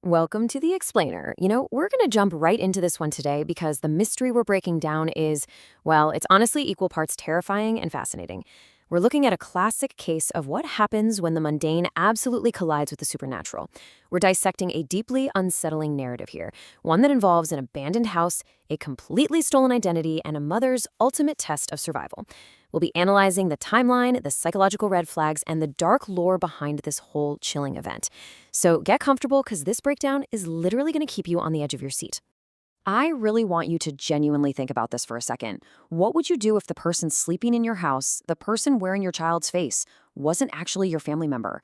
Welcome to the Explainer. We're going to jump right into this one today because the mystery we're breaking down is, well, it's honestly equal parts terrifying and fascinating. We're looking at a classic case of what happens when the mundane absolutely collides with the supernatural. We're dissecting a deeply unsettling narrative here, one that involves an abandoned house, a completely stolen identity, and a mother's ultimate test of survival. We'll be analyzing the timeline, the psychological red flags, and the dark lore behind this whole chilling event. So get comfortable because this breakdown is literally going to keep you on the edge of your seat. I really want you to genuinely think about this for a second. What would you do if the person sleeping in your house, the person wearing your child's face, wasn't actually your family member?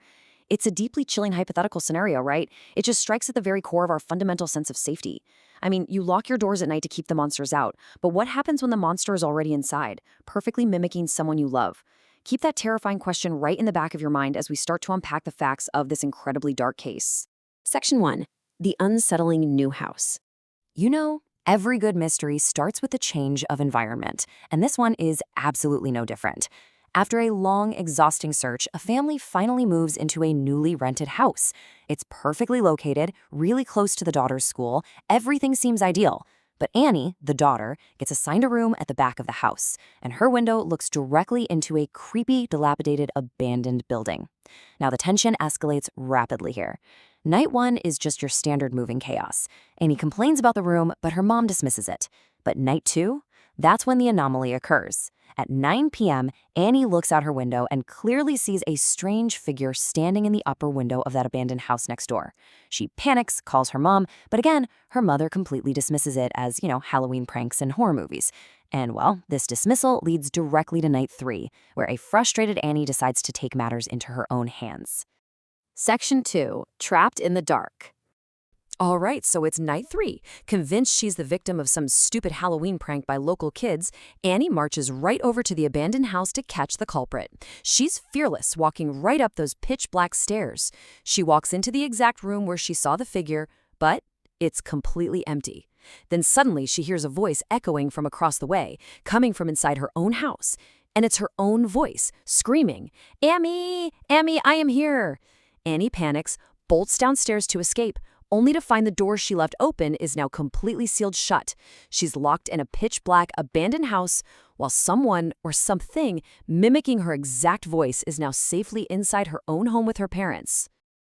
It's a deeply chilling hypothetical scenario, right? It just strikes at the very core of our fundamental sense of safety. I mean, you lock your doors at night to keep the monsters out, but what happens when the monster is already inside, perfectly mimicking someone you love? Keep that terrifying question right in the back of your mind as we start to unpack the facts of this incredibly dark case. Section 1. The unsettling new house. Every good mystery starts with a change of environment, and this one is absolutely no different. After a long, exhausting search, a family finally moves into a newly rented house. It's perfectly located, really close to the daughter's school. Everything seems ideal. But Annie, the daughter, gets assigned a room at the back of the house, and her window looks directly into a creepy, dilapidated, abandoned building. Now, the tension escalates rapidly here. Night 1 is just your standard moving chaos. Annie complains about the room, but her mom dismisses it. But night 2? That's when the anomaly occurs. At 9 p.m., Annie looks out her window and clearly sees a strange figure standing in the upper window of that abandoned house next door. She panics, calls her mom, but again, her mother completely dismisses it as, Halloween pranks and horror movies. And, well, this dismissal leads directly to night 3, where a frustrated Annie decides to take matters into her own hands. Section 2. Trapped in the dark. All right, so it's night 3. Convinced she's the victim of some stupid Halloween prank by local kids, Annie marches right over to the abandoned house to catch the culprit. She's fearless, walking right up those pitch-black stairs. She walks into the exact room where she saw the figure, but it's completely empty. Then suddenly she hears a voice echoing from across the way, coming from inside her own house. And it's her own voice, screaming, "Amy! Amy, I am here!" Annie panics, bolts downstairs to escape, only to find the door she left open is now completely sealed shut. She's locked in a pitch-black, abandoned house, while someone or something mimicking her exact voice is now safely inside her own home with her parents.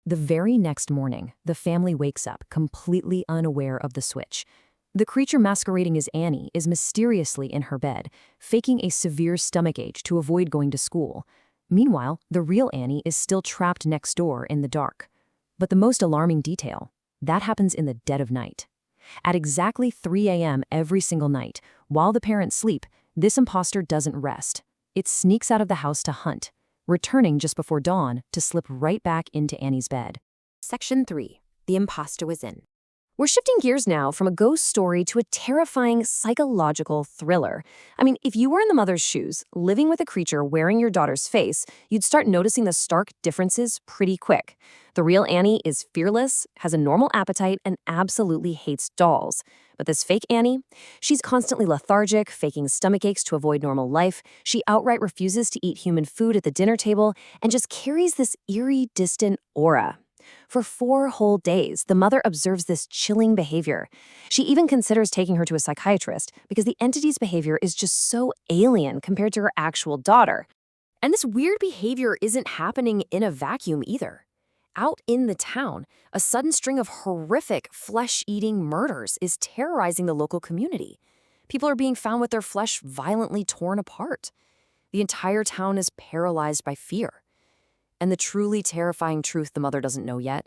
The very next morning, the family wakes up, completely unaware of the switch. The creature masquerading as Annie is mysteriously in her bed, faking a severe stomachache to avoid going to school. Meanwhile, the real Annie is still trapped next door in the dark. But the most alarming detail, that happens in the dead of night. At exactly 3 a.m. every single night, while the parents sleep, this imposter doesn't rest. It sneaks out of the house to hunt, returning just before dawn to slip right back into Annie's bed. Section 3. The imposter was in. We're shifting gears now from a ghost story to a terrifying psychological thriller. I mean, if you were in the mother's shoes, living with a creature wearing your daughter's face, you'd start noticing the stark differences pretty quick. The real Annie is fearless, has a normal appetite, and absolutely hates dolls. But this fake Annie, she's constantly lethargic, faking stomachaches to avoid normal life. She outright refuses to eat human food at the dinner table and just carries this eerie, distant aura. For 4 whole days, the mother observes this chilling behavior. She even considers taking her to a psychiatrist because the entity's behavior is just so alien compared to her actual daughter. And this weird behavior isn't happening in a vacuum either. Out in the town, a sudden string of horrific flesh-eating murders is terrorizing the local community. People are being found with their flesh violently torn apart. The entire town is paralyzed by fear. And the truly terrifying truth the mother doesn't know yet,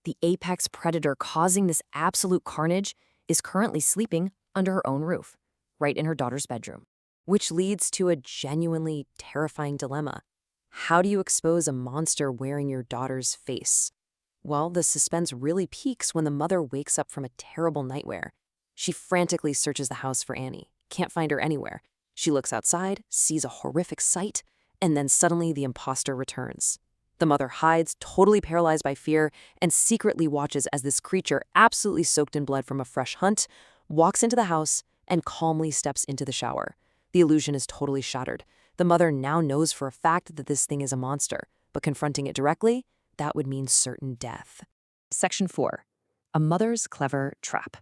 the apex predator causing this absolute carnage is currently sleeping under her own roof, right in her daughter's bedroom. Which leads to a genuinely terrifying dilemma. How do you expose a monster wearing your daughter's face? Well, the suspense really peaks when the mother wakes up from a terrible nightmare. She frantically searches the house for Annie, can't find her anywhere. She looks outside, sees a horrific sight, and then suddenly the imposter returns. The mother hides, totally paralyzed by fear, and secretly watches as this creature, absolutely soaked in blood from a fresh hunt, walks into the house and calmly steps into the shower. The illusion is totally shattered. The mother now knows for a fact that this thing is a monster, but confronting it directly, that would mean certain death. Section 4. A mother's clever trap.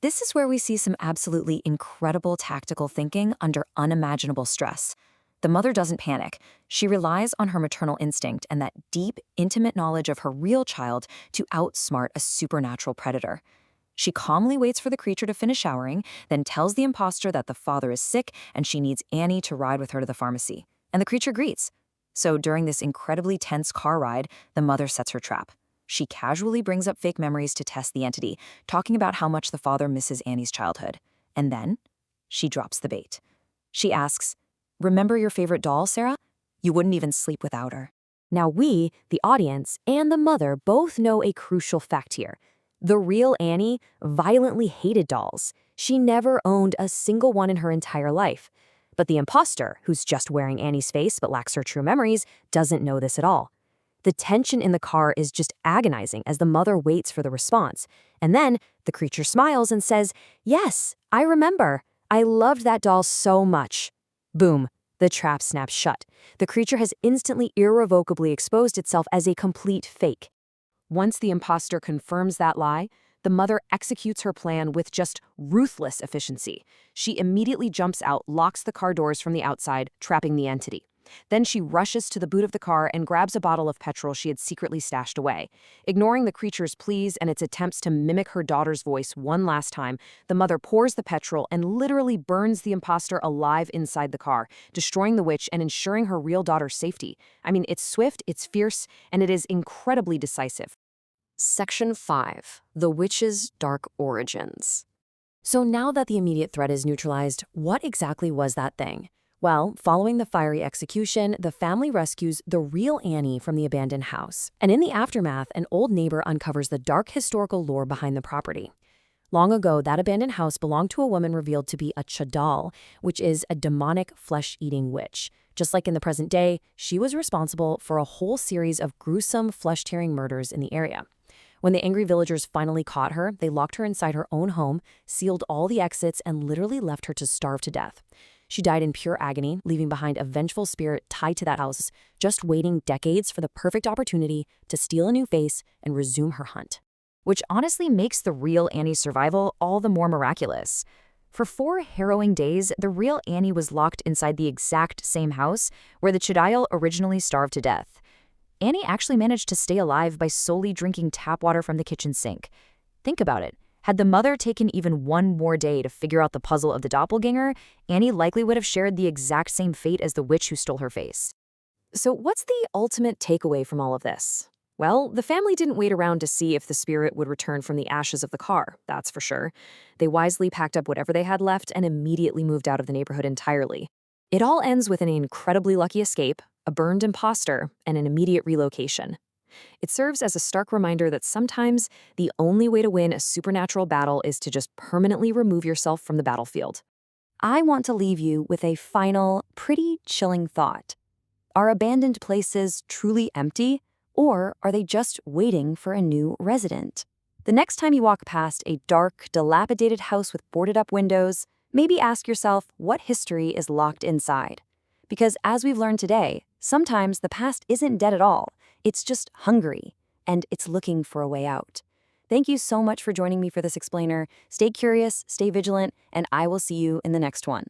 This is where we see some absolutely incredible tactical thinking under unimaginable stress. The mother doesn't panic. She relies on her maternal instinct and that deep, intimate knowledge of her real child to outsmart a supernatural predator. She calmly waits for the creature to finish showering, then tells the imposter that the father is sick and she needs Annie to ride with her to the pharmacy. And the creature agrees. So during this incredibly tense car ride, the mother sets her trap. She casually brings up fake memories to test the entity, talking about how much the father misses Annie's childhood. And then she drops the bait. She asks, "Remember your favorite doll, Sarah? You wouldn't even sleep without her." Now we, the audience, and the mother both know a crucial fact here. The real Annie violently hated dolls. She never owned a single one in her entire life. But the imposter, who's just wearing Annie's face but lacks her true memories, doesn't know this at all. The tension in the car is just agonizing as the mother waits for the response. And then the creature smiles and says, "Yes, I remember. I loved that doll so much." Boom. The trap snaps shut. The creature has instantly irrevocably exposed itself as a complete fake. Once the imposter confirms that lie, the mother executes her plan with just ruthless efficiency. She immediately jumps out, locks the car doors from the outside, trapping the entity. Then she rushes to the boot of the car and grabs a bottle of petrol she had secretly stashed away. Ignoring the creature's pleas and its attempts to mimic her daughter's voice one last time, the mother pours the petrol and literally burns the imposter alive inside the car, destroying the witch and ensuring her real daughter's safety. I mean, it's swift, it's fierce, and it is incredibly decisive. Section 5. The Witch's Dark Origins. So now that the immediate threat is neutralized, what exactly was that thing? Well, following the fiery execution, the family rescues the real Annie from the abandoned house. And in the aftermath, an old neighbor uncovers the dark historical lore behind the property. Long ago, that abandoned house belonged to a woman revealed to be a chadal, which is a demonic flesh-eating witch. Just like in the present day, she was responsible for a whole series of gruesome, flesh-tearing murders in the area. When the angry villagers finally caught her, they locked her inside her own home, sealed all the exits, and literally left her to starve to death. She died in pure agony, leaving behind a vengeful spirit tied to that house, just waiting decades for the perfect opportunity to steal a new face and resume her hunt. Which honestly makes the real Annie's survival all the more miraculous. For 4 harrowing days, the real Annie was locked inside the exact same house where the Chadial originally starved to death. Annie actually managed to stay alive by solely drinking tap water from the kitchen sink. Think about it. Had the mother taken even one more day to figure out the puzzle of the doppelganger, Annie likely would have shared the exact same fate as the witch who stole her face. So what's the ultimate takeaway from all of this? Well, the family didn't wait around to see if the spirit would return from the ashes of the car, that's for sure. They wisely packed up whatever they had left and immediately moved out of the neighborhood entirely. It all ends with an incredibly lucky escape, a burned imposter, and an immediate relocation. It serves as a stark reminder that sometimes the only way to win a supernatural battle is to just permanently remove yourself from the battlefield. I want to leave you with a final, pretty chilling thought. Are abandoned places truly empty, or are they just waiting for a new resident? The next time you walk past a dark, dilapidated house with boarded-up windows, maybe ask yourself what history is locked inside. Because as we've learned today, sometimes the past isn't dead at all. It's just hungry, and it's looking for a way out. Thank you so much for joining me for this explainer. Stay curious, stay vigilant, and I will see you in the next one.